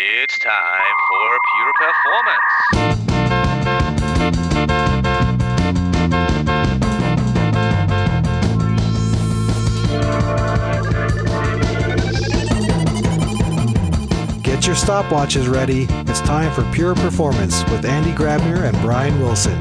It's time for Pure Performance. Get your stopwatches ready. It's time for Pure Performance with Andy Grabner and Brian Wilson.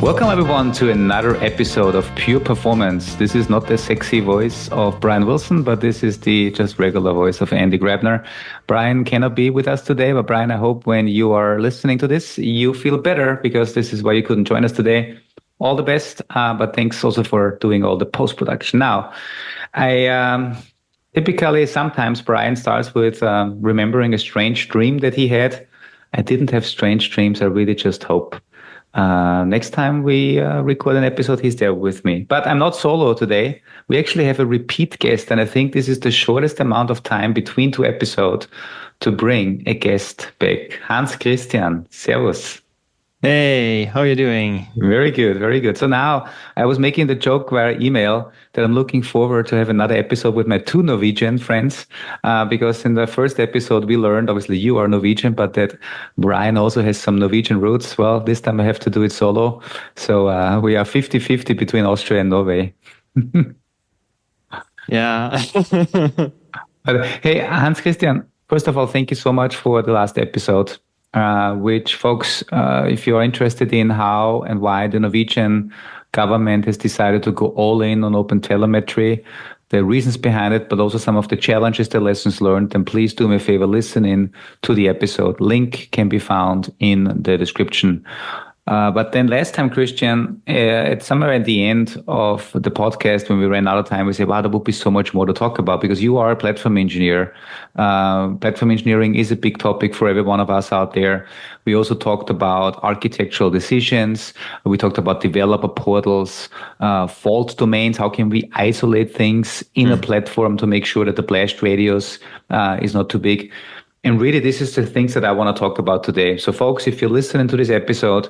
Welcome everyone to another episode of Pure Performance. This is not the sexy voice of Brian Wilson, but this is the just regular voice of Andy Grabner. Brian cannot be with us today, but Brian, I hope when you are listening to this, you feel better because this is why you couldn't join us today. All the best, but thanks also for doing all the post-production. Now, I typically sometimes Brian starts with remembering a strange dream that he had. I didn't have strange dreams. I really just hope. Next time we record an episode, he's there with me. But I'm not solo today. We actually have a repeat guest, and I think this is the shortest amount of time between two episodes to bring a guest back. Hans Kristian, servus. Hey, how are you doing? Very good, very good. So now I was making the joke via email that I'm looking forward to have another episode with my two Norwegian friends, because in the first episode we learned, obviously you are Norwegian, but that Brian also has some Norwegian roots. Well, this time I have to do it solo. So we are 50-50 between Austria and Norway. Yeah. But hey, Hans Kristian, first of all, thank you so much for the last episode. Which folks, if you're interested in how and why the Norwegian government has decided to go all in on open telemetry, the reasons behind it, but also some of the challenges, the lessons learned, then please do me a favor, listen in to the episode. Link can be found in the description. But then last time, Christian, at somewhere at the end of the podcast, when we ran out of time, we said, wow, there would be so much more to talk about because you are a platform engineer. Platform engineering is a big topic for every one of us out there. We also talked about architectural decisions. We talked about developer portals, fault domains. How can we isolate things in a platform to make sure that the blast radius is not too big? And really, this is the things that I want to talk about today. So folks, if you're listening to this episode,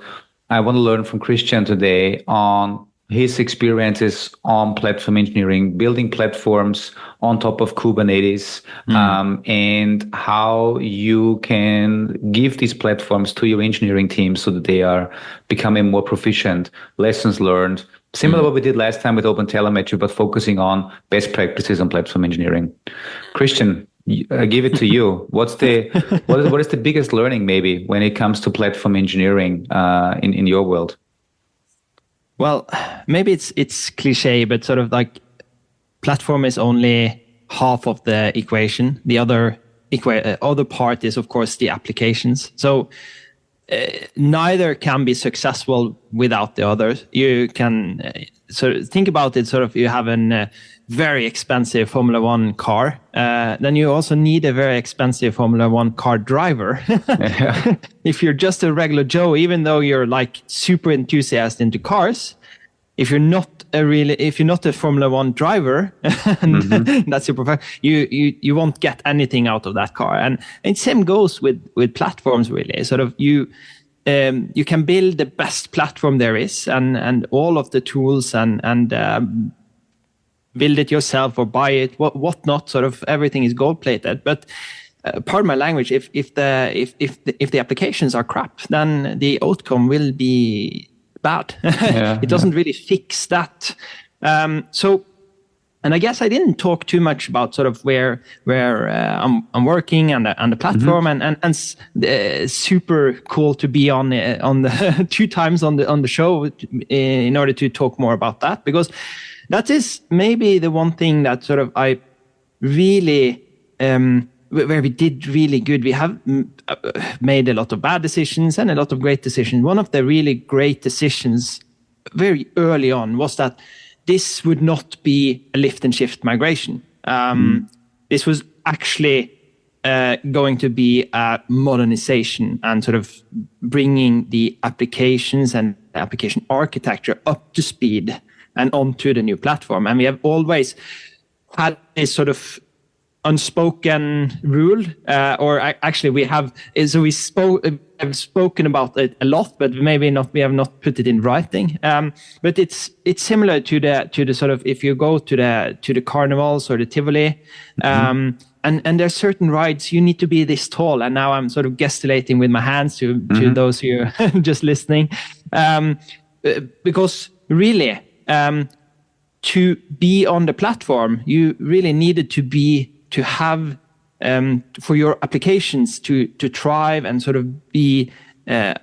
I want to learn from Christian today on his experiences on platform engineering, building platforms on top of Kubernetes, and how you can give these platforms to your engineering team so that they are becoming more proficient, lessons learned, similar to what we did last time with Open Telemetry, but focusing on best practices on platform engineering. Christian, I give it to you. What is the biggest learning maybe when it comes to platform engineering in your world? Well, maybe it's cliche, but sort of like platform is only half of the equation. The other part is, of course, the applications. So neither can be successful without the other. You can sort of think about it. Sort of, you have a very expensive Formula One car. Then you also need a very expensive Formula One car driver. Yeah. If you're just a regular Joe, even though you're like super enthusiastic into cars, if you're not a Formula One driver, and that's your profession, you won't get anything out of that car. And same goes with platforms, really. Sort of you can build the best platform there is, and all of the tools and build it yourself or buy it, whatnot. Sort of everything is gold plated. But pardon my language, if the applications are crap, then the outcome will be bad. It doesn't really fix that. So, and I guess I didn't talk too much about sort of where I'm working and the platform, and super cool to be on the 2 times on the show in order to talk more about that, because that is maybe the one thing that sort of I really where we did really good. We have made a lot of bad decisions and a lot of great decisions. One of the really great decisions very early on was that this would not be a lift and shift migration. This was actually going to be a modernization and sort of bringing the applications and application architecture up to speed and onto the new platform. And we have always had this sort of unspoken rule, actually we have. So we have spoken about it a lot, but maybe not. We have not put it in writing. But it's similar to the sort of, if you go to the carnivals or the Tivoli, and there's certain rides you need to be this tall. And now I'm sort of gesticulating with my hands to those who are just listening, because really, to be on the platform, you really needed to have for your applications to thrive and sort of be and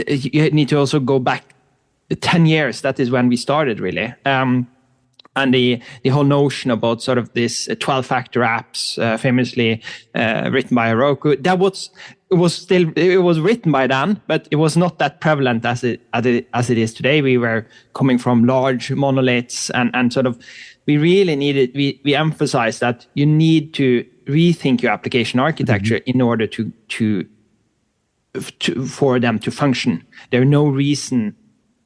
you need to also go back 10 years. That is when we started, really. And the whole notion about sort of this 12-factor apps, famously written by Heroku, it was written by Dan, but it was not that prevalent as it is today. We were coming from large monoliths, and sort of we really needed. We emphasized that you need to rethink your application architecture in order for them to function. There's no reason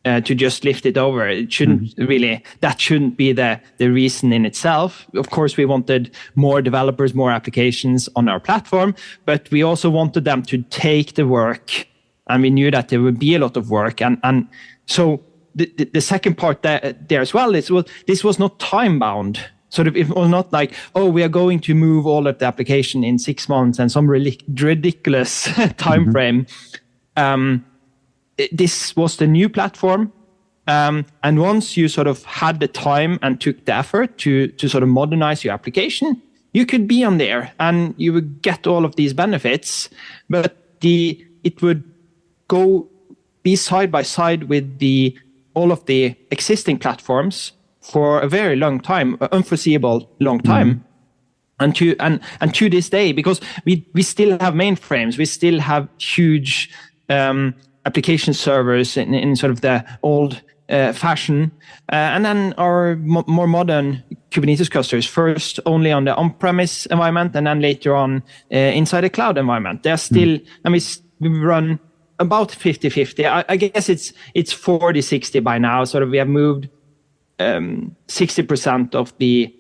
to just lift it over. It shouldn't really. That shouldn't be the reason in itself. Of course, we wanted more developers, more applications on our platform, but we also wanted them to take the work, and we knew that there would be a lot of work, and so the second part there as well is, well, this was not time bound. Sort of, it was not like, oh, we are going to move all of the application in 6 months and some ridiculous time frame. This was the new platform. And once you sort of had the time and took the effort to sort of modernize your application, you could be on there and you would get all of these benefits. But it would be side by side with all of the existing platforms for a very long time, unforeseeable long time. And to this day, because we still have mainframes, we still have huge application servers in sort of the old fashion, and then our more modern Kubernetes clusters, first only on the on-premise environment, and then later on inside the cloud environment. They're still, and we run about 50-50. I guess it's 40-60 by now. Sort of, we have moved 60% of the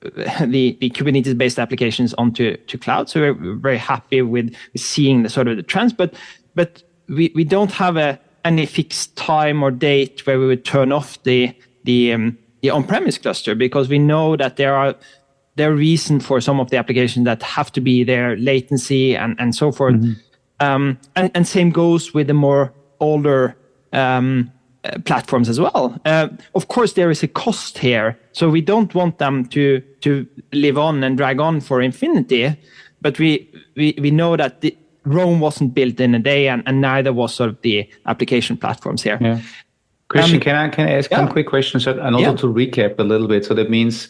Kubernetes-based applications onto cloud. So we're very happy with seeing the sort of the trends, but we don't have any fixed time or date where we would turn off the on-premise cluster, because we know that there are reasons for some of the applications that have to be there, latency and so forth. And same goes with the more older platforms as well. Of course, there is a cost here, so we don't want them to live on and drag on for infinity. But we know that Rome wasn't built in a day, and neither was sort of the application platforms here. Yeah. Christian, can I ask one quick question? So, and also to recap a little bit. So that means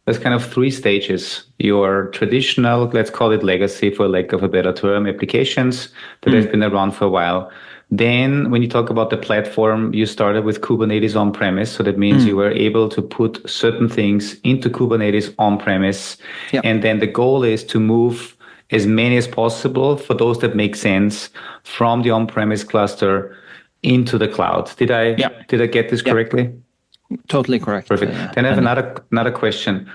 there's kind of 3 stages. Your traditional, let's call it legacy for lack of a better term, applications that have been around for a while. Then when you talk about the platform, you started with Kubernetes on-premise. So that means you were able to put certain things into Kubernetes on-premise. Yep. And then the goal is to move as many as possible, for those that make sense, from the on-premise cluster into the cloud. Did I get this correctly? Totally correct. Perfect. Then I have another question,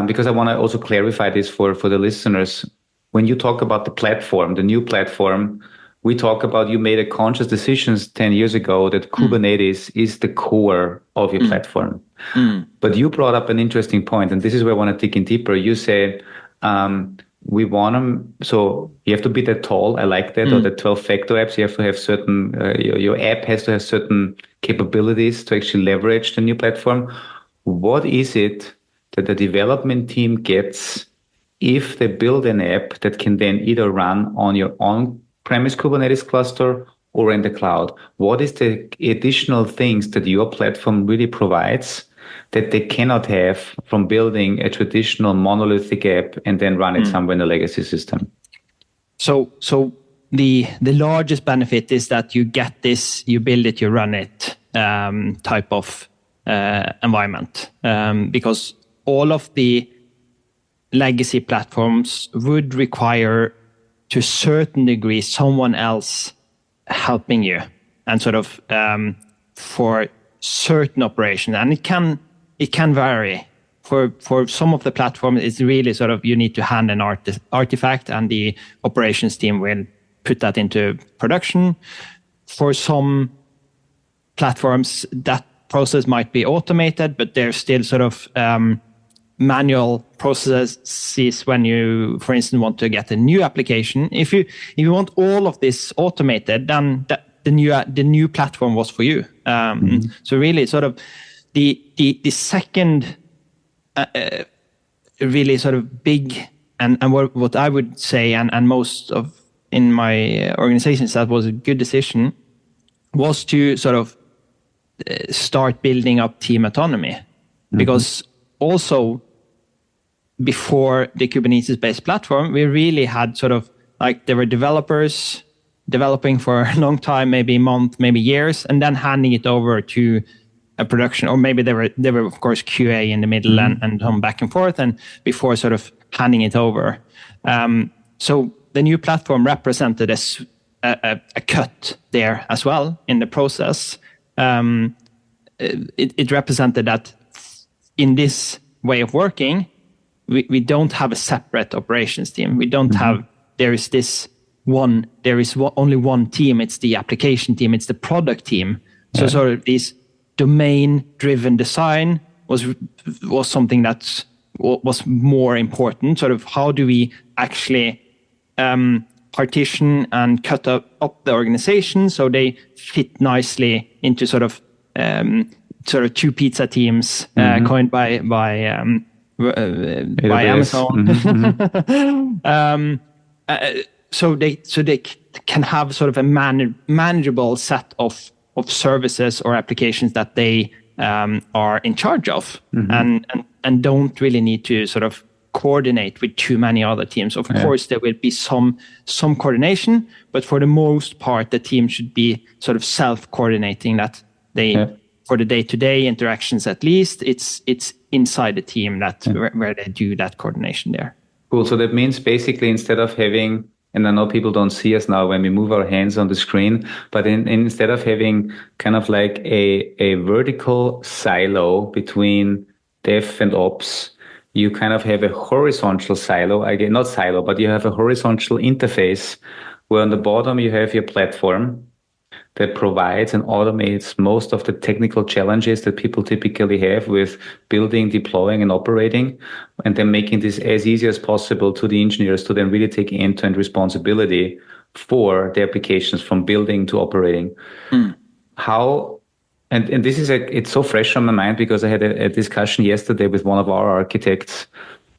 because I want to also clarify this for the listeners. When you talk about the platform, the new platform, we talk about, you made a conscious decision 10 years ago that Kubernetes is the core of your platform. But you brought up an interesting point, and this is where I want to dig in deeper. You say, we want them, so you have to be that tall. I like that. Or the 12-factor apps, you have to have certain, your app has to have certain capabilities to actually leverage the new platform. What is it that the development team gets if they build an app that can then either run on your on-premise Kubernetes cluster or in the cloud? What is the additional things that your platform really provides that they cannot have from building a traditional monolithic app and then run it somewhere in a legacy system? So the largest benefit is that you get this, you build it, you run it type of environment, because all of the legacy platforms would require, to a certain degree, someone else helping you, and sort of for certain operation, and it can vary for some of the platforms, it's really sort of you need to hand an artifact, and the operations team will put that into production. For some platforms, that process might be automated, but there's still sort of manual processes when you, for instance, want to get a new application. If you want all of this automated, then the new platform was for you. So really, sort of the second really sort of big and what I would say and most of in my organizations that was a good decision was to sort of start building up team autonomy, because also before the Kubernetes-based platform, we really had sort of like there were developers developing for a long time, maybe a month, maybe years, and then handing it over to a production, or maybe there were of course QA in the middle and some back and forth, and before sort of handing it over. So the new platform represented a cut there as well in the process. It represented that in this way of working, we don't have a separate operations team. We don't have, there is only one team. It's the application team. It's the product team. So sort of this domain-driven design was something that was more important. Sort of how do we actually partition and cut up the organization so they fit nicely into sort of two pizza teams coined by Amazon. So they can have sort of a manageable set of services or applications that they are in charge of, and don't really need to sort of coordinate with too many other teams. Of course, there will be some coordination, but for the most part, the team should be sort of self-coordinating. That they for the day-to-day interactions, at least, it's inside the team that where they do that coordination there. Cool. So that means basically instead of having, and I know people don't see us now when we move our hands on the screen, but instead of having kind of like a vertical silo between dev and ops, you kind of have a horizontal silo, again, not silo, but you have a horizontal interface where on the bottom you have your platform that provides and automates most of the technical challenges that people typically have with building, deploying, and operating, and then making this as easy as possible to the engineers to then really take end-to-end responsibility for the applications from building to operating. How, and this is it's so fresh on my mind because I had a discussion yesterday with one of our architects,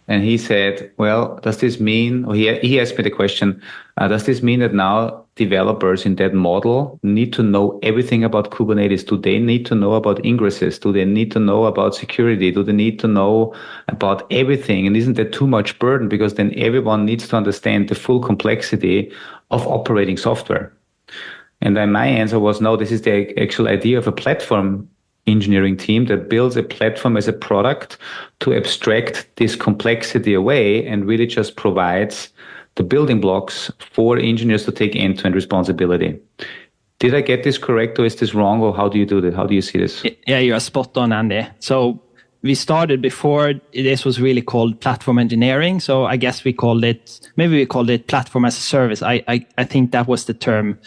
and he said, well, does this mean, or he asked me the question, does this mean that now developers in that model need to know everything about Kubernetes? Do they need to know about ingresses? Do they need to know about security? Do they need to know about everything? And isn't that too much burden? Because then everyone needs to understand the full complexity of operating software. And then my answer was, no, this is the actual idea of a platform engineering team that builds a platform as a product to abstract this complexity away and really just provides the building blocks for engineers to take end-to-end responsibility. Did I get this correct, or is this wrong, or how do you do that? How do you see this? Yeah, you are spot on, Andy. So we started before this was really called platform engineering. So I guess we called it platform as a service. I think that was the term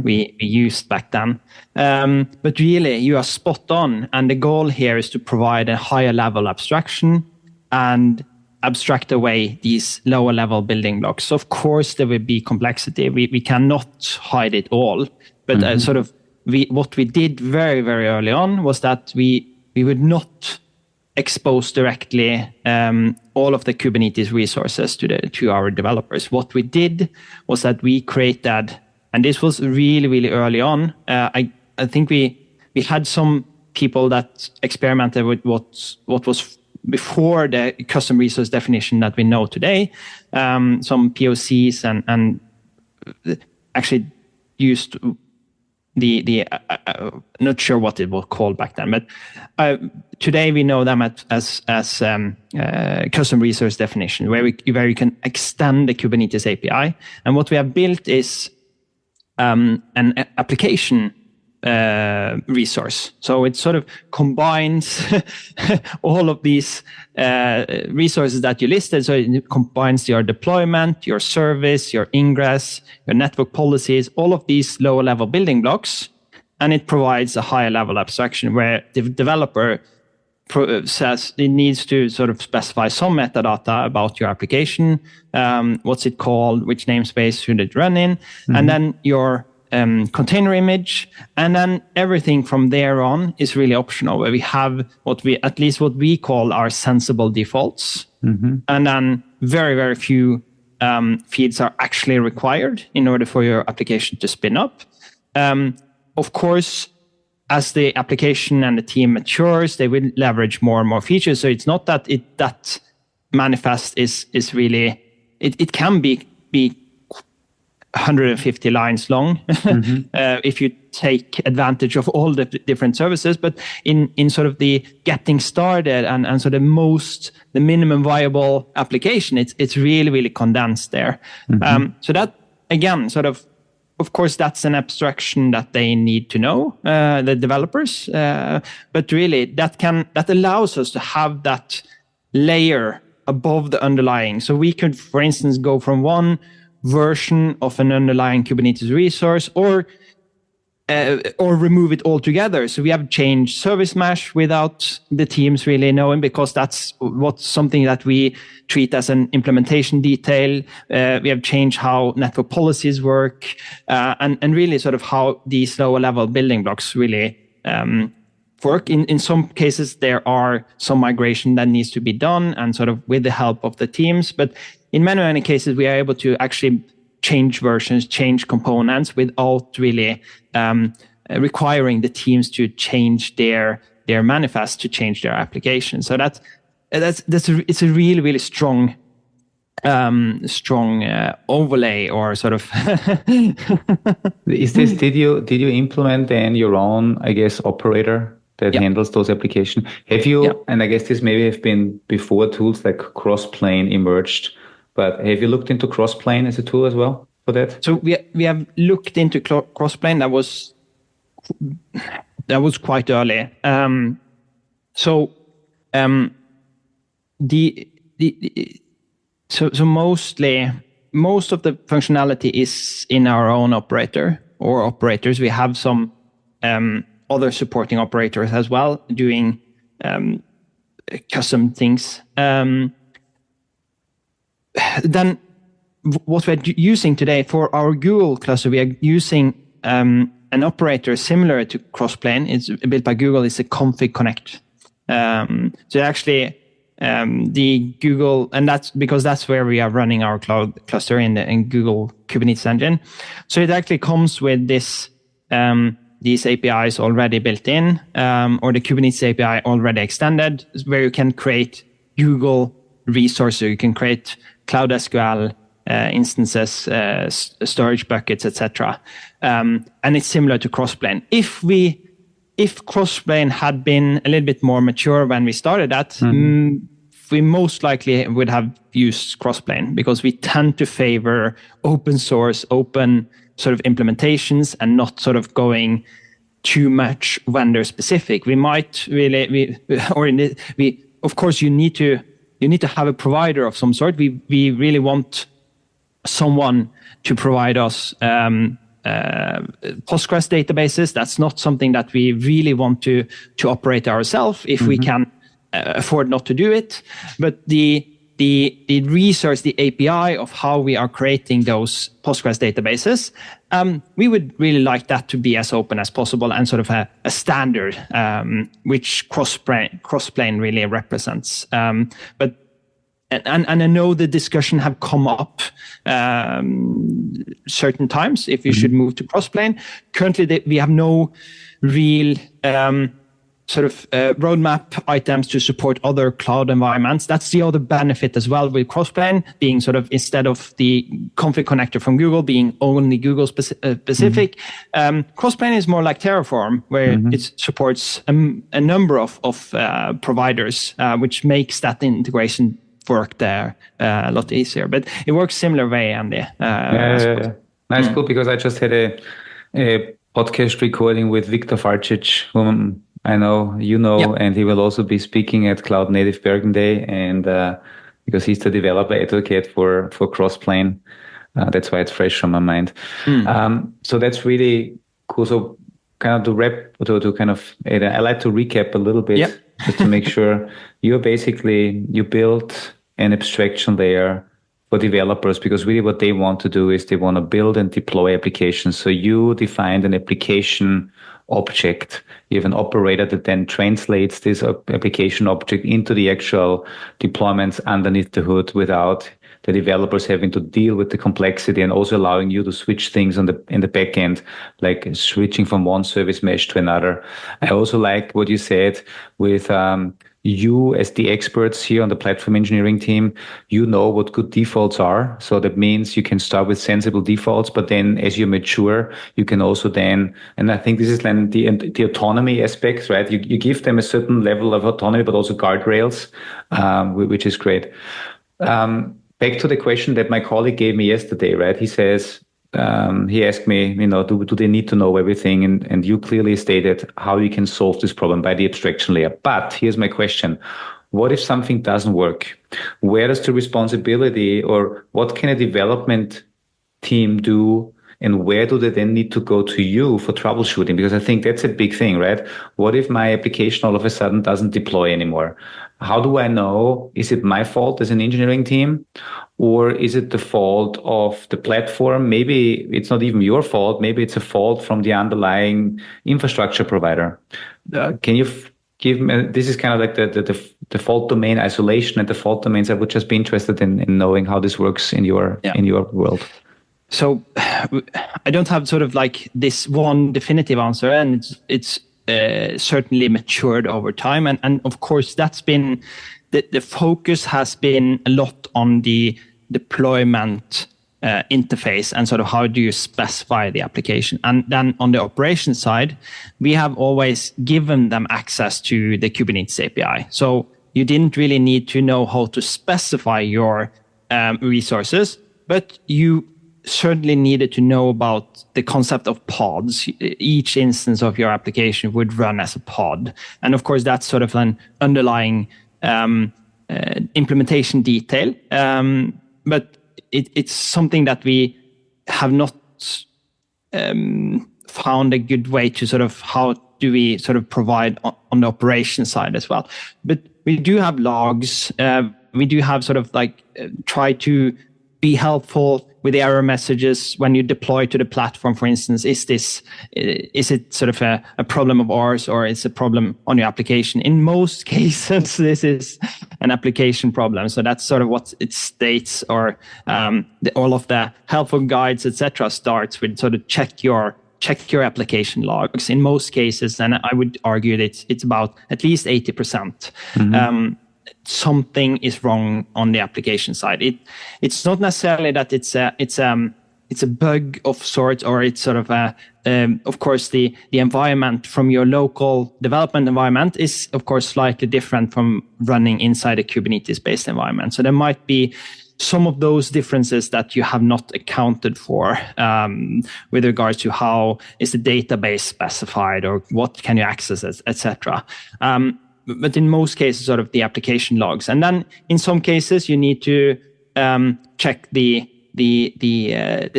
we used back then. But really, you are spot on. And the goal here is to provide a higher level abstraction and abstract away these lower level building blocks. So of course, there will be complexity. We cannot hide it all. But what we did very, very early on was that we would not expose directly all of the Kubernetes resources to our developers. What we did was that we created, and this was really, really early on. I think we had some people that experimented with what was before the custom resource definition that we know today. Some POCs and actually used the not sure what it was called back then, but today we know them as custom resource definition, where you can extend the Kubernetes API. And what we have built is an application resource. So it sort of combines all of these resources that you listed. So it combines your deployment, your service, your ingress, your network policies, all of these lower level building blocks. And it provides a higher level abstraction where the developer says it needs to sort of specify some metadata about your application, what's it called, which namespace should it run in, and then your container image, and then everything from there on is really optional, where we have what we call our sensible defaults, and then very, very few feeds are actually required in order for your application to spin up. Of course, as the application and the team matures, they will leverage more and more features. So it's not that that manifest is really, it can be 150 lines long if you take advantage of all the different services. But in sort of the getting started and sort of the minimum viable application, it's really, really condensed there. So that, again, of course, that's an abstraction that they need to know, the developers. But really, that allows us to have that layer above the underlying. So we could, for instance, go from one version of an underlying Kubernetes resource or remove it altogether. So we have changed service mesh without the teams really knowing, because that's something that we treat as an implementation detail. We have changed how network policies work, and really sort of how these lower level building blocks really work. In some cases, there are some migration that needs to be done, and sort of with the help of the teams. But in many, many cases, we are able to actually change versions, change components without really requiring the teams to change their manifest, to change their application. So it's a really, really strong overlay, or sort of. Is this? Did you implement then your own, I guess, operator that handles those applications? Have you? And I guess this maybe have been before tools like Crossplane emerged. But have you looked into Crossplane as a tool as well for that? So we have looked into Crossplane. That was quite early. So mostly most of the functionality is in our own operator or operators. We have some other supporting operators as well doing custom things. Then what we're using today for our Google cluster, we are using an operator similar to Crossplane. It's built by Google. It's a config connect. So actually the Google, and that's because that's where we are running our cloud cluster in Google Kubernetes Engine. So it actually comes with this these APIs already built in, or the Kubernetes API already extended, where you can create Google resources. You can create Cloud SQL instances, storage buckets, etc. And it's similar to Crossplane. If Crossplane had been a little bit more mature when we started that, we most likely would have used Crossplane, because we tend to favor open source, open sort of implementations, and not sort of going too much vendor specific. We might really, of course, you need to have a provider of some sort. We really want someone to provide us Postgres databases. That's not something that we really want to operate ourselves if we can afford not to do it. But the resource, the API of how we are creating those Postgres databases, we would really like that to be as open as possible, and sort of a standard, which Crossplane really represents. But I know the discussion have come up certain times if you should move to Crossplane. Currently, we have no real sort of roadmap items to support other cloud environments. That's the other benefit as well with Crossplane, being sort of, instead of the config connector from Google being only Google specific, Crossplane is more like Terraform, where it supports a number of providers, which makes that integration work there a lot easier. But it works similar way, Andy. Nice, cool, because I just had a podcast recording with Viktor Farcic, whom I know you know, Yeah. and he will also be speaking at Cloud Native Bergen Day, and because he's the developer advocate for Crossplane, that's why it's fresh on my mind. So that's really cool. So kind of I like to recap a little bit just to make sure you built an abstraction layer for developers, because really what they want to do is they want to build and deploy applications. So you defined an application object. You have an operator that then translates this application object into the actual deployments underneath the hood without the developers having to deal with the complexity, and also allowing you to switch things in the back end, like switching from one service mesh to another. I also like what you said with you as the experts here on the platform engineering team, you know what good defaults are. So that means you can start with sensible defaults, but then as you mature, you can also then, and I think this is then the autonomy aspect, right? You give them a certain level of autonomy, but also guardrails, which is great. Back to the question that my colleague gave me yesterday, right? He says, he asked me, do they need to know everything? And you clearly stated how you can solve this problem by the abstraction layer. But here's my question. What if something doesn't work? Where does the responsibility, or what can a development team do? And where do they then need to go to you for troubleshooting? Because I think that's a big thing, right? What if my application all of a sudden doesn't deploy anymore? How do I know? Is it my fault as an engineering team? Or is it the fault of the platform? Maybe it's not even your fault. Maybe it's a fault from the underlying infrastructure provider. Can you give me, this is kind of like the fault domain isolation and the fault domains. I would just be interested in knowing how this works in your world. So I don't have sort of like this one definitive answer, and it's certainly matured over time. And of course, that's been, the focus has been a lot on the deployment interface and sort of how do you specify the application. And then on the operations side, we have always given them access to the Kubernetes API. So you didn't really need to know how to specify your resources, but you certainly needed to know about the concept of pods. Each instance of your application would run as a pod. And of course, that's sort of an underlying implementation detail. But it's something that we have not found a good way to sort of, how do we sort of provide on the operation side as well. But we do have logs. We do have sort of like try to be helpful with the error messages when you deploy to the platform. For instance, is it sort of a problem of ours, or is it a problem on your application? In most cases, this is an application problem. So that's sort of what it states, or all of the helpful guides, etc., starts with sort of check your application logs. In most cases, and I would argue that it's about at least 80%. Something is wrong on the application side. It's not necessarily that it's a bug of sorts, or it's sort of of course the environment from your local development environment is of course slightly different from running inside a Kubernetes based environment. So there might be some of those differences that you have not accounted for with regards to how is the database specified, or what can you access, etc. But in most cases, sort of the application logs. And then in some cases, you need to check the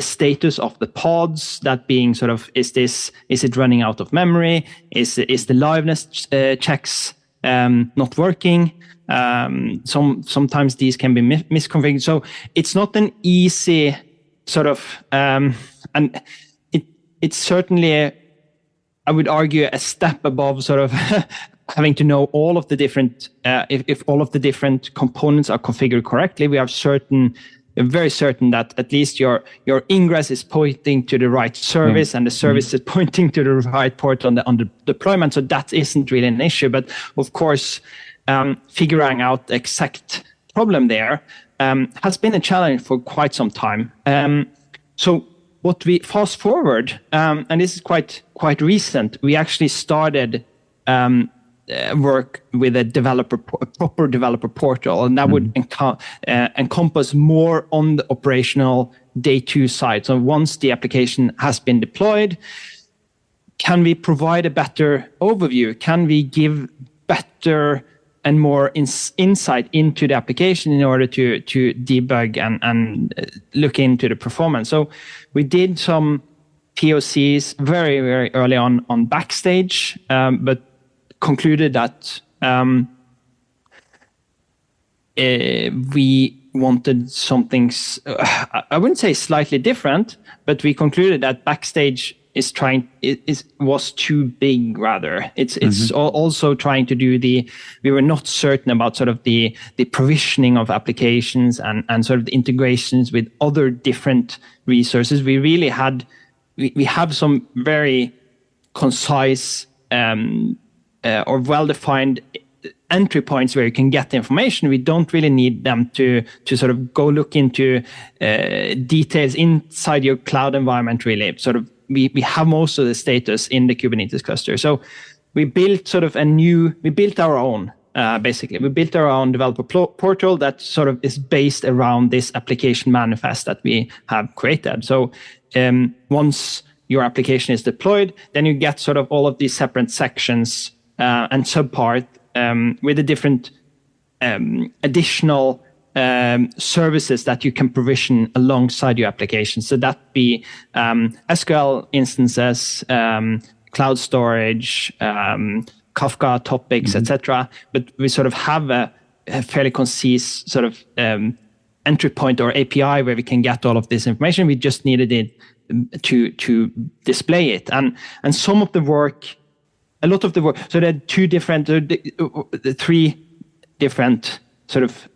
status of the pods, that being sort of, is it running out of memory? Is the liveness checks not working? Sometimes these can be misconfigured. So it's not an easy sort of, and it's certainly, I would argue, a step above sort of having to know all of the different, if all of the different components are configured correctly. We are very certain that at least your ingress is pointing to the right service, and the service is pointing to the right port on the deployment. So that isn't really an issue. But of course, figuring out the exact problem there has been a challenge for quite some time. So what we fast forward, and this is quite recent, we actually started work with a proper developer portal, and that would encompass more on the operational day 2 side. So once the application has been deployed, can we provide a better overview? Can we give better and more insight into the application in order to debug and look into the performance? So we did some POCs very, very early on Backstage, but concluded that we wanted something, I wouldn't say slightly different, but we concluded that Backstage was too big rather. It's also trying to do we were not certain about sort of the provisioning of applications and sort of the integrations with other different resources. We really we have some very concise or well-defined entry points where you can get the information. We don't really need them to sort of go look into details inside your cloud environment, really. Sort of we have most of the status in the Kubernetes cluster. So we built sort of we built our own, basically. We built our own developer portal that sort of is based around this application manifest that we have created. So once your application is deployed, then you get sort of all of these separate sections and subpart with the different additional services that you can provision alongside your application. So that be SQL instances, cloud storage, Kafka topics, etc. But we sort of have a fairly concise sort of entry point or API where we can get all of this information. We just needed it to display it, and some of the work. A lot of the work. So there are three different sort of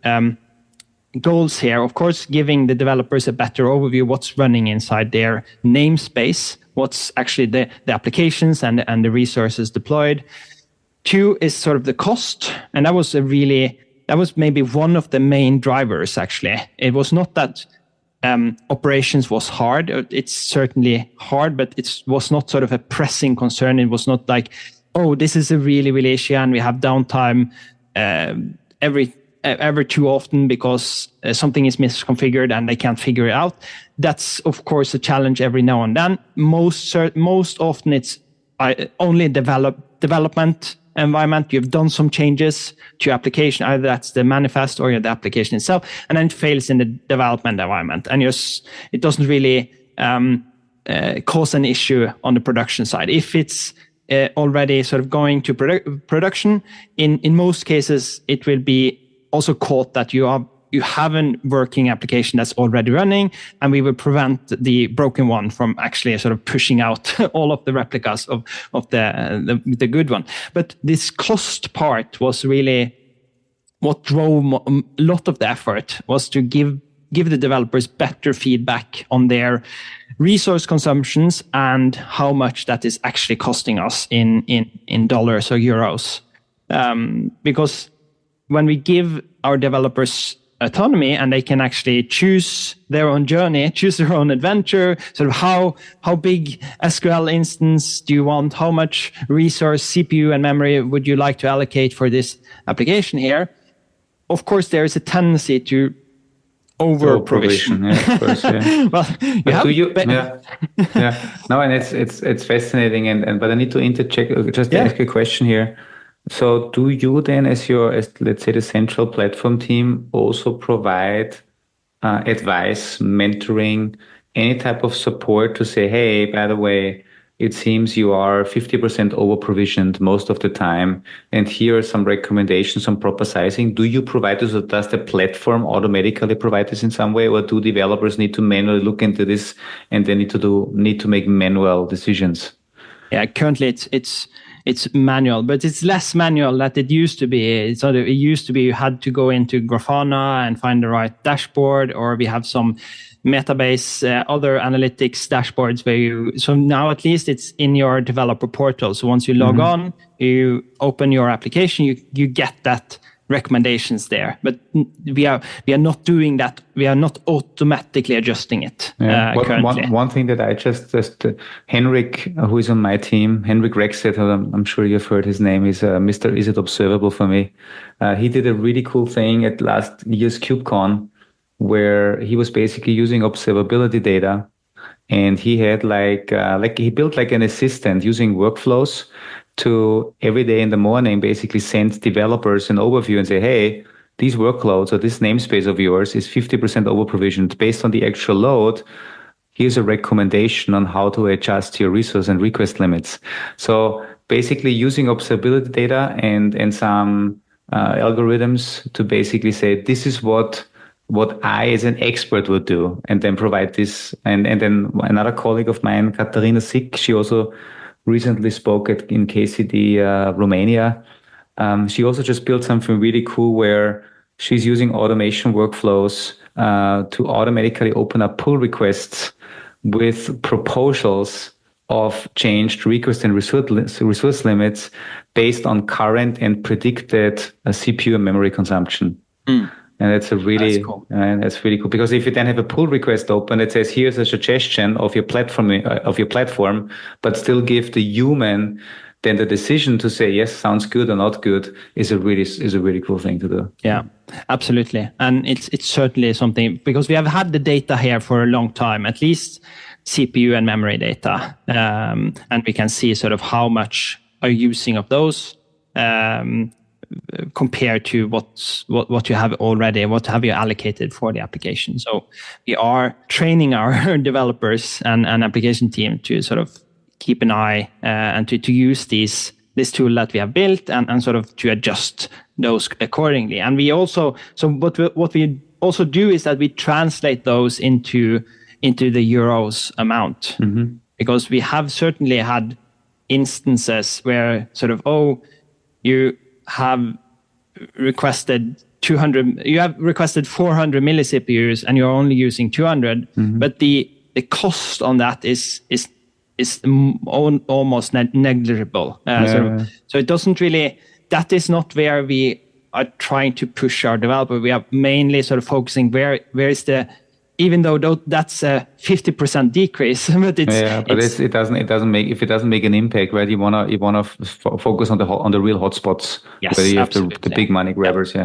goals here. Of course, giving the developers a better overview of what's running inside their namespace, what's actually the applications and the resources deployed. 2 is sort of the cost, and that was maybe one of the main drivers. Actually, it was not that operations was hard. It's certainly hard, but it was not sort of a pressing concern. It was not like, oh, this is a really issue and we have downtime every too often because something is misconfigured and they can't figure it out. That's of course a challenge every now and then. Most often it's only development environment. You've done some changes to your application, either that's the manifest or the application itself, and then it fails in the development environment, and it doesn't really cause an issue on the production side. If it's already sort of going to production, in most cases it will be also caught that you have a working application that's already running, and we will prevent the broken one from actually sort of pushing out all of the replicas of the good one. But this cost part was really what drove a lot of the effort, was to give the developers better feedback on their resource consumptions and how much that is actually costing us in dollars or euros. Because when we give our developers autonomy and they can actually choose their own journey, choose their own adventure, sort of how big SQL instance do you want, how much resource, CPU and memory would you like to allocate for this application here? Of course, there is a tendency to over provision. Yeah, of course, yeah. Well, No, and it's fascinating, but I need to interject, just ask a question here. So do you then, as let's say the central platform team, also provide advice, mentoring, any type of support to say, hey, by the way, it seems you are 50% over-provisioned most of the time, and here are some recommendations, some proper sizing. Do you provide this, or does the platform automatically provide this in some way, or do developers need to manually look into this and they need to make manual decisions? Yeah, currently it's manual, but it's less manual than it used to be. It used to be you had to go into Grafana and find the right dashboard, or we have some Metabase, other analytics dashboards so now at least it's in your developer portal. So once you log on, you open your application, you get that recommendations there. But we are not doing that. We are not automatically adjusting it currently. One thing that I just Henrik, who is on my team, Henrik Rexed, I'm sure you've heard his name, is Mr. Is It Observable for me. He did a really cool thing at last year's KubeCon, where he was basically using observability data and he had like he built like an assistant using workflows to every day in the morning basically send developers an overview and say, hey, these workloads or this namespace of yours is 50% over provisioned based on the actual load. Here's a recommendation on how to adjust your resource and request limits. So basically using observability data and some algorithms to basically say, this is what I as an expert would do, and then provide this. And then another colleague of mine, Katarina Sik, she also recently spoke in KCD Romania. She also just built something really cool where she's using automation workflows to automatically open up pull requests with proposals of changed request and resource limits based on current and predicted CPU and memory consumption. And that's that's really cool, because if you then have a pull request open that says, here's a suggestion of your platform, but still give the human then the decision to say yes, sounds good or not good, is a really cool thing to do. Yeah, absolutely. And it's certainly something, because we have had the data here for a long time, at least CPU and memory data, and we can see sort of how much are you using of those compared to what you have already, what have you allocated for the application. So we are training our developers and application team to sort of keep an eye and to use this tool that we have built and sort of to adjust those accordingly. And we also, so what we also do is that we translate those into the euros amount, because we have certainly had instances where sort of, you have requested 400 milli-CPUs and you're only using 200, but the cost on that is almost negligible. So it doesn't really, that is not where we are trying to push our developer. We are mainly sort of focusing where is the, even though that's a 50% decrease, but it doesn't make an impact, right? You wanna focus on the real hotspots, yes, where you have absolutely. the big money grabbers.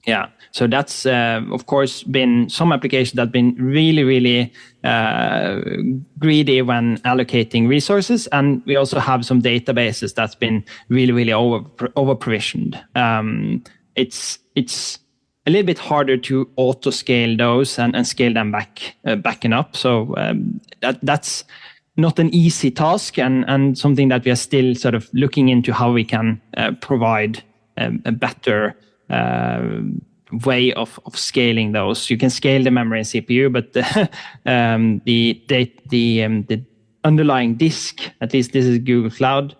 Yeah. So that's of course been some applications that have been really, really greedy when allocating resources, and we also have some databases that's been really, really over provisioned. It's a little bit harder to auto scale those and scale them backing up. So that's not an easy task, and something that we are still sort of looking into how we can provide a better way of scaling those. You can scale the memory and CPU, but the underlying disk, at least this is Google Cloud,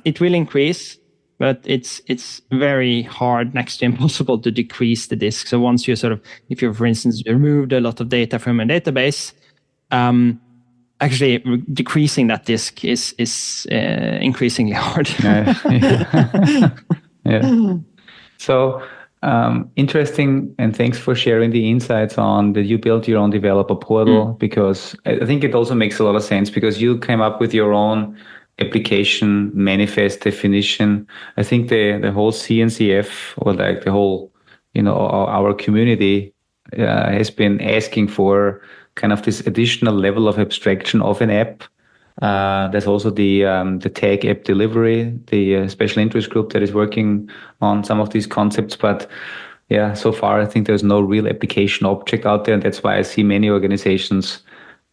it will increase. But it's very hard, next to impossible, to decrease the disk. So once you if you, for instance, removed a lot of data from a database, actually decreasing that disk is increasingly hard. Yeah. So interesting, and thanks for sharing the insights on that you built your own developer portal, because I think it also makes a lot of sense, because you came up with your own application manifest definition. I think the whole CNCF, or like the whole, our community has been asking for kind of this additional level of abstraction of an app. There's also the tag app delivery, the special interest group that is working on some of these concepts. But yeah, so far I think there's no real application object out there, and that's why I see many organizations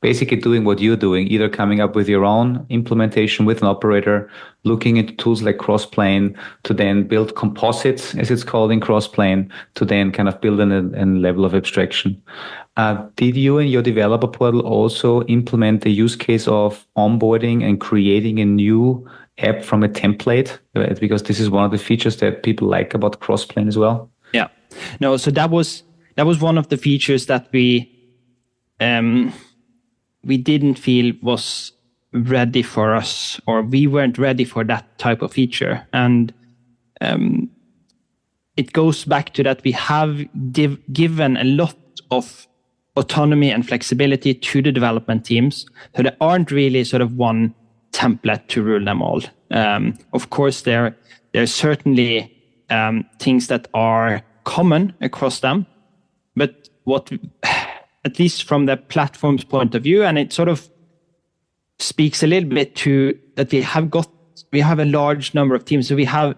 basically doing what you're doing, either coming up with your own implementation with an operator, looking into tools like Crossplane to then build composites, as it's called in Crossplane, to then kind of build a level of abstraction. Did you and your developer portal also implement the use case of onboarding and creating a new app from a template? Right? Because this is one of the features that people like about Crossplane as well. Yeah. No, so that was one of the features that we didn't feel was ready for us, or we weren't ready for that type of feature. And it goes back to that we have given a lot of autonomy and flexibility to the development teams. So there aren't really sort of one template to rule them all. Of course, there are certainly things that are common across them, but what, at least from the platform's point of view, and it sort of speaks a little bit to that we have a large number of teams. So we have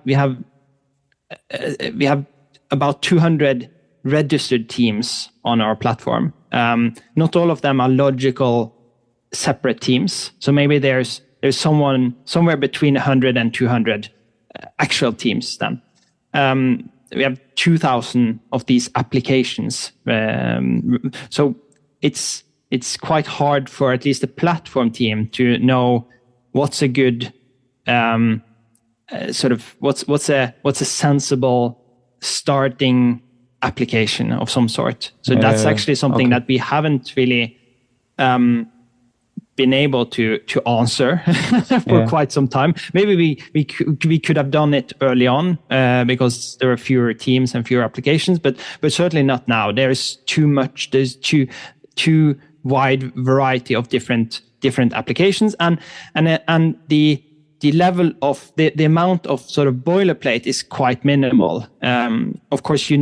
about 200 registered teams on our platform. Not all of them are logical separate teams. So maybe there's someone somewhere between 100 and 200 actual teams then. We have 2,000 of these applications. So it's quite hard for at least the platform team to know what's a good what's a sensible starting application of some sort. So that's actually something that we haven't really been able to answer for quite some time. Maybe we could have done it early on because there are fewer teams and fewer applications, but certainly not now. There's too much. There's too wide variety of different applications, and the level of the amount of sort of boilerplate is quite minimal. Of course, you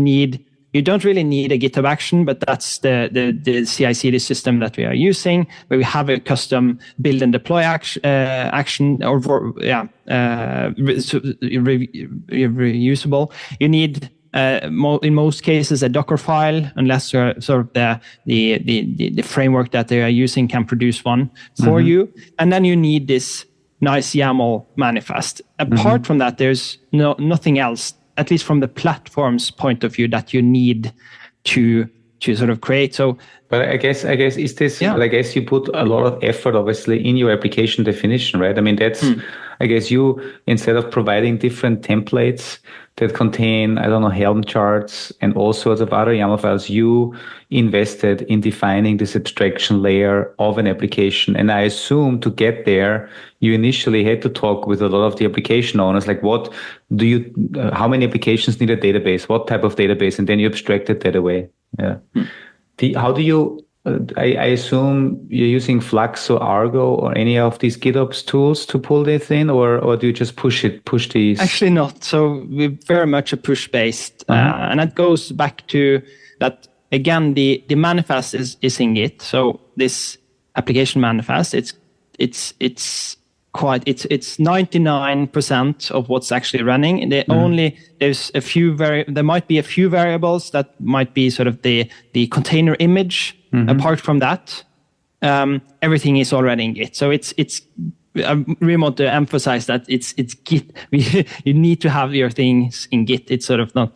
don't really need a GitHub action, but that's the CI/CD system that we are using, where we have a custom build and deploy action reusable. You need in most cases a Docker file, unless sort of the framework that they are using can produce one for you, and then you need this nice YAML manifest. Apart from that, there's nothing else, at least from the platform's point of view, that you need to sort of create. So, but I guess is this? I guess you put a lot of effort, obviously, in your application definition, right? I mean, that's. I guess you, instead of providing different templates that contain, I don't know, Helm charts and all sorts of other YAML files, you invested in defining this abstraction layer of an application. And I assume to get there, you initially had to talk with a lot of the application owners, like how many applications need a database? What type of database? And then you abstracted that away. Yeah. How do you, I assume you're using Flux or Argo or any of these GitOps tools to pull this in, or do you just push these? Actually not. So we're very much a push-based. And that goes back to that, again, the manifest is in Git. So this application manifest, it's 99% of what's actually running. There might be a few variables that might be sort of the container image. Apart from that, everything is already in Git. So I really want to emphasize that it's Git. You need to have your things in Git. It's sort of not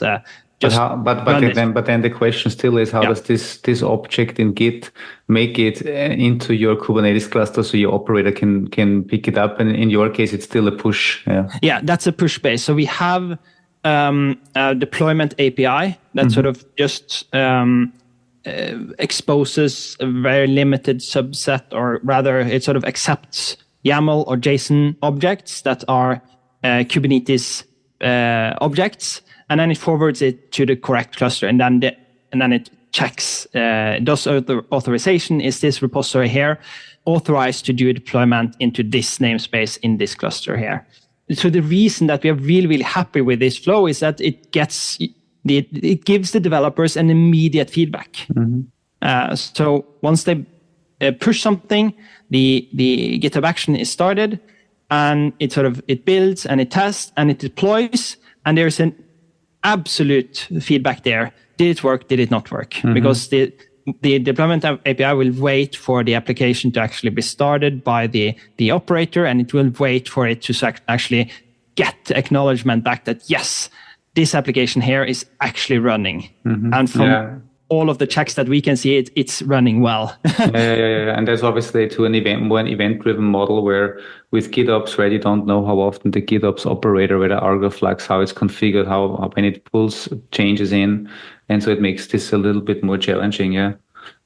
just. But then the question still is, how does this object in Git make it into your Kubernetes cluster so your operator can pick it up? And in your case, it's still a push. Yeah, that's a push base. So we have a deployment API that sort of just exposes a very limited subset, or rather it sort of accepts YAML or JSON objects that are Kubernetes objects, and then it forwards it to the correct cluster, and then it checks, does authorization, is this repository here authorized to do a deployment into this namespace in this cluster here. So the reason that we are really, really happy with this flow is that it gives the developers an immediate feedback. So once they push something, the GitHub action is started, and it builds and it tests and it deploys, and there's an absolute feedback there. Did it work? Did it not work? Because the deployment API will wait for the application to actually be started by the operator, and it will wait for it to actually get acknowledgement back that yes, this application here is actually running. And from all of the checks that we can see, it's running well. And there's obviously to an event-driven model where with GitOps, right, you don't know how often the GitOps operator, whether Argo, Flux, how it's configured, how when it pulls changes in. And so it makes this a little bit more challenging.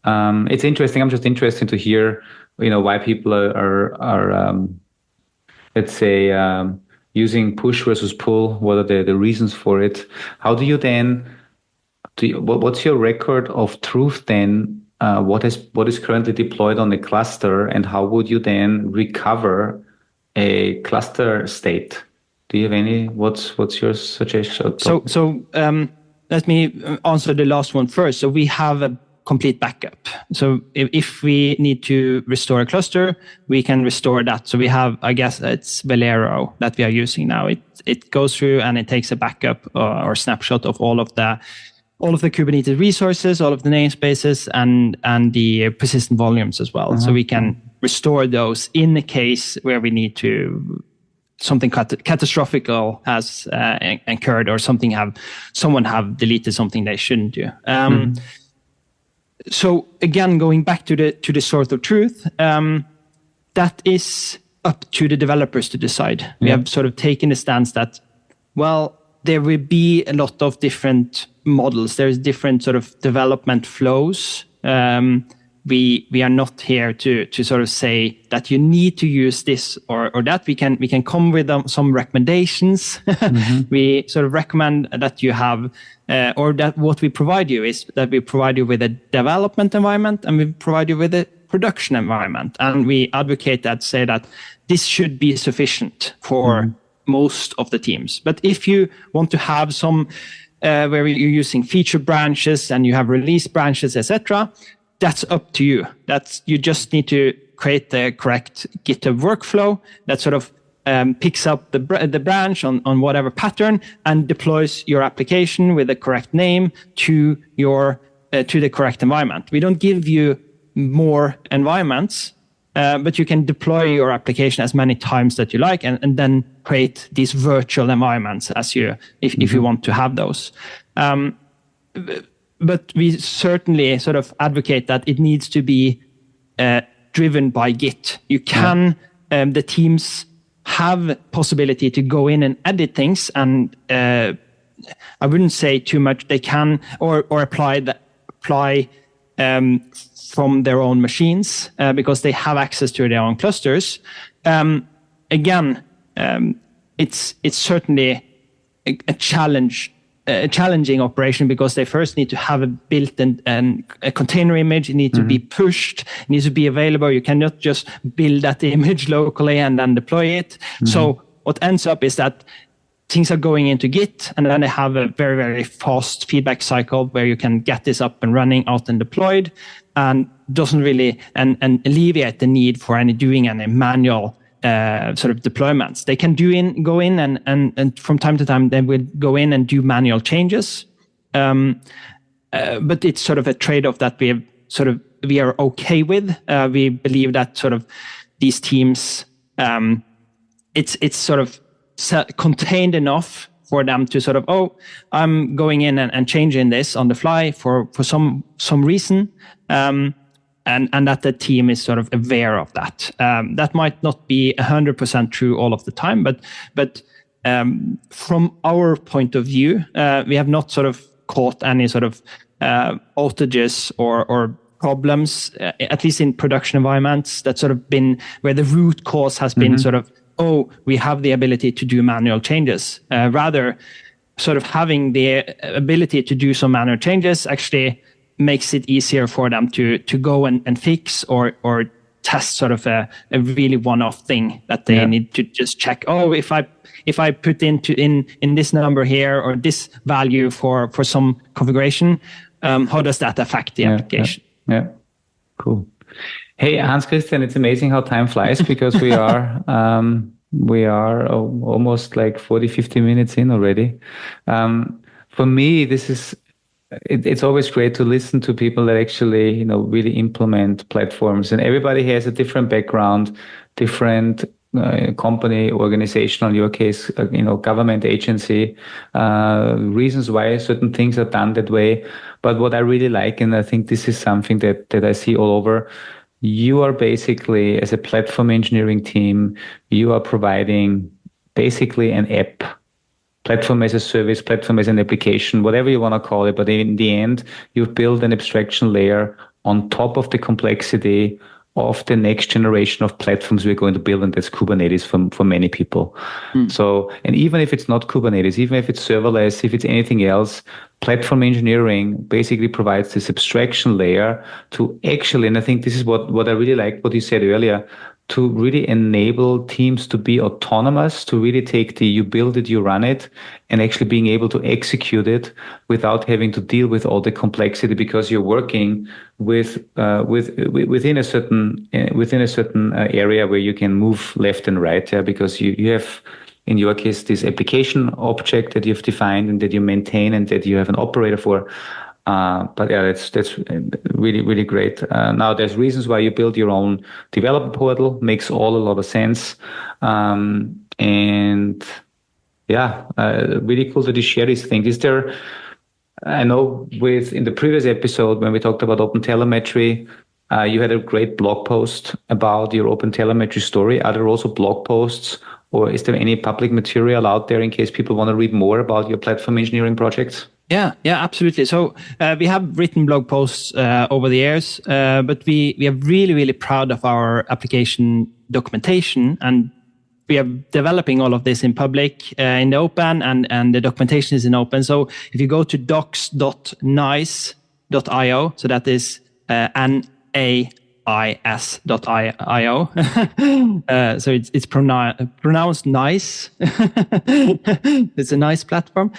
It's interesting. I'm just interested to hear, why people are let's say, using push versus pull. What are the reasons for it? How do you then, what's your record of truth then? What is currently deployed on the cluster, and how would you then recover a cluster state? Do you have any, what's your suggestion? So let me answer the last one first. So we have a complete backup. So if we need to restore a cluster, we can restore that. So we have, I guess it's Velero that we are using now. It goes through and it takes a backup or snapshot of all of the Kubernetes resources, all of the namespaces, and the persistent volumes as well. So we can restore those in the case where we need to something catastrophical has occurred, or someone have deleted something they shouldn't do. So again, going back to the source of truth, that is up to the developers to decide. We have sort of taken the stance that, well, there will be a lot of different models. There's different sort of development flows. We are not here to sort of say that you need to use this or that. We can come with some recommendations. We sort of recommend that you have, or that what we provide you is that we provide you with a development environment and we provide you with a production environment. And we advocate that, say that this should be sufficient for most of the teams. But if you want to have some where you're using feature branches and you have release branches, etc., that's up to you. You just need to create the correct GitHub workflow that sort of picks up the branch on whatever pattern and deploys your application with the correct name to the correct environment. We don't give you more environments, but you can deploy your application as many times that you like, and then create these virtual environments if you want to have those. But we certainly sort of advocate that it needs to be driven by Git. You can, the teams have possibility to go in and edit things, and I wouldn't say too much. They can or apply from their own machines because they have access to their own clusters. Again, it's certainly a challenging operation because they first need to have a built-in a container image. It needs to be pushed. It needs to be available. You cannot just build that image locally and then deploy it. So what ends up is that things are going into Git, and then they have a very, very fast feedback cycle where you can get this up and running, out and deployed, and doesn't really and alleviate the need for doing any manual sort of deployments. They can go in and from time to time they will go in and do manual changes, but it's sort of a trade-off that we are okay with. We believe that sort of these teams, it's sort of contained enough for them to sort of, I'm going in and changing this on the fly for some reason. And that the team is sort of aware of that. That might not be 100% true all of the time, but from our point of view, we have not sort of caught any sort of outages or problems, at least in production environments, that sort of been where the root cause has been sort of, we have the ability to do manual changes. Rather, sort of having the ability to do some manual changes actually makes it easier for them to go and fix or test sort of a really one-off thing that they need to just check. If I put in this number here or this value for some configuration, how does that affect the application? Yeah, cool. Hey, Hans Kristian, it's amazing how time flies because we are almost like 40-50 minutes in already. For me, this is. It's always great to listen to people that actually, really implement platforms, and everybody has a different background, different company, organizational, in your case, government agency, reasons why certain things are done that way. But what I really like, and I think this is something that I see all over, you are basically, as a platform engineering team, you are providing basically an app. Platform as a service, platform as an application, whatever you want to call it. But in the end, you've built an abstraction layer on top of the complexity of the next generation of platforms we're going to build, and that's Kubernetes for many people. So, and even if it's not Kubernetes, even if it's serverless, if it's anything else, platform engineering basically provides this abstraction layer to actually, and I think this is what I really like, what you said earlier, to really enable teams to be autonomous, to really take you build it, you run it, and actually being able to execute it without having to deal with all the complexity, because you're working within a certain area where you can move left and right. Yeah, because you have, in your case, this application object that you've defined and that you maintain and that you have an operator for. But yeah, that's really, really great. Now, there's reasons why you build your own developer portal. Makes a lot of sense. And yeah, really cool that you share these things. Is there, I know in the previous episode when we talked about OpenTelemetry, you had a great blog post about your OpenTelemetry story. Are there also blog posts, or is there any public material out there in case people want to read more about your platform engineering projects? Yeah, absolutely. So we have written blog posts over the years, but we are really, really proud of our application documentation, and we are developing all of this in public, in the open, and the documentation is in open. So if you go to docs.nais.io, so that is NAIS.io. So it's pronounced nice. It's a nice platform.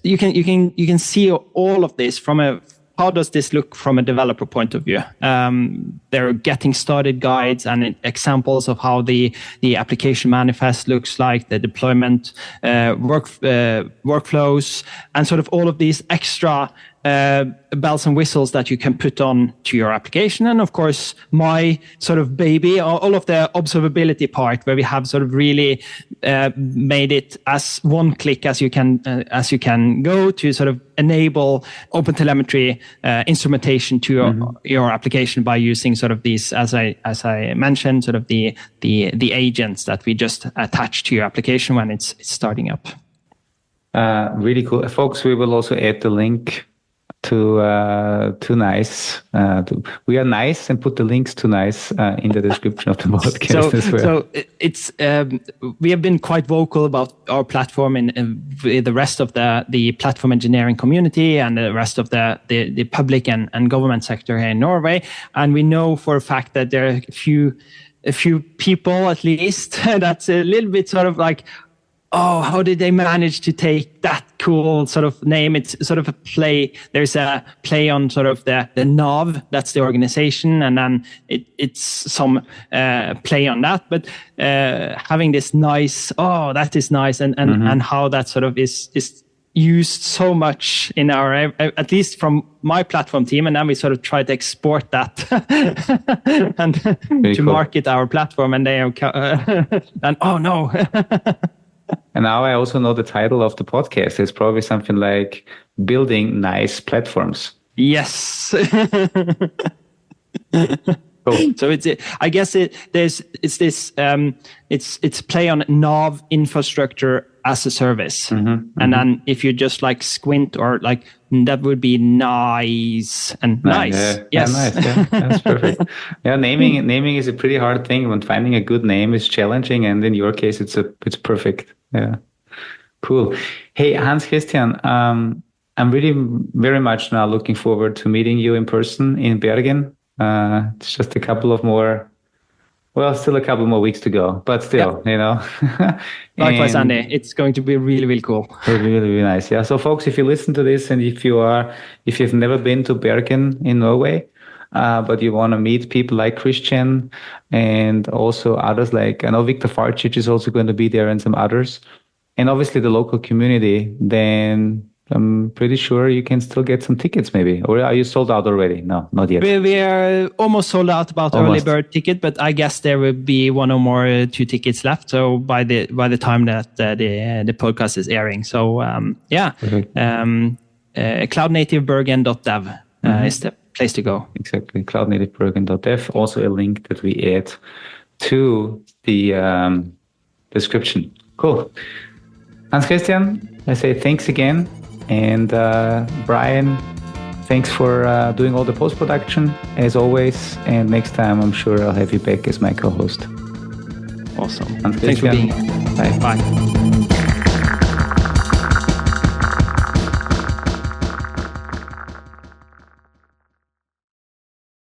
You can see all of this how does this look from a developer point of view? There are getting started guides and examples of how the application manifest looks like, the deployment workflows, and sort of all of these extra bells and whistles that you can put on to your application. And of course, my sort of baby, all of the observability part, where we have sort of really made it as one click as you can go to sort of enable OpenTelemetry instrumentation to your application by using sort of these, as I mentioned, sort of the agents that we just attach to your application when it's starting up. Really cool, folks. We will also add the link to NAIS. We are nice, and put the links to NAIS in the description of the podcast as well. So it's we have been quite vocal about our platform in the rest of the platform engineering community and the rest of the public and government sector here in Norway, and we know for a fact that there are a few people at least that's a little bit sort of like, oh, how did they manage to take that cool sort of name? It's sort of a play. There's a play on sort of the NAV, that's the organization, and then it's some play on that. But having this nice, oh, that is nice, and how that sort of is used so much in our, at least from my platform team, and then we sort of try to export that and to market our platform, and they are and oh no. And now I also know the title of the podcast. It's probably something like Building Nice Platforms. Yes. Cool. So it's play on NAV, infrastructure as a service. And then if you just like squint, or like, that would be nice and nice. Yes. Nice. Yeah, that's perfect. Yeah, naming is a pretty hard thing. When finding a good name is challenging, and in your case, it's perfect. Yeah, cool. Hey, Hans Kristian, I'm really very much now looking forward to meeting you in person in Bergen. It's just still a couple more weeks to go, but still, you know. Likewise, Andy. It's going to be really, really cool. Really, really nice. Yeah. So, folks, if you listen to this, and if you've never been to Bergen in Norway, but you want to meet people like Kristian and also others, like I know Victor Farcic is also going to be there, and some others, and obviously the local community, then I'm pretty sure you can still get some tickets, maybe. Or are you sold out already? No, not yet. We are almost sold out about early bird ticket, but I guess there will be one or more 2 tickets left. So by the time that the podcast is airing, so cloudnativebergen.dev is the place to go. Exactly, cloudnativebergen.dev. Also a link that we add to the description. Cool. Hans Kristian, I say thanks again. And Brian, thanks for doing all the post-production, as always. And next time, I'm sure I'll have you back as my co-host. Awesome. Thanks for being here. Bye.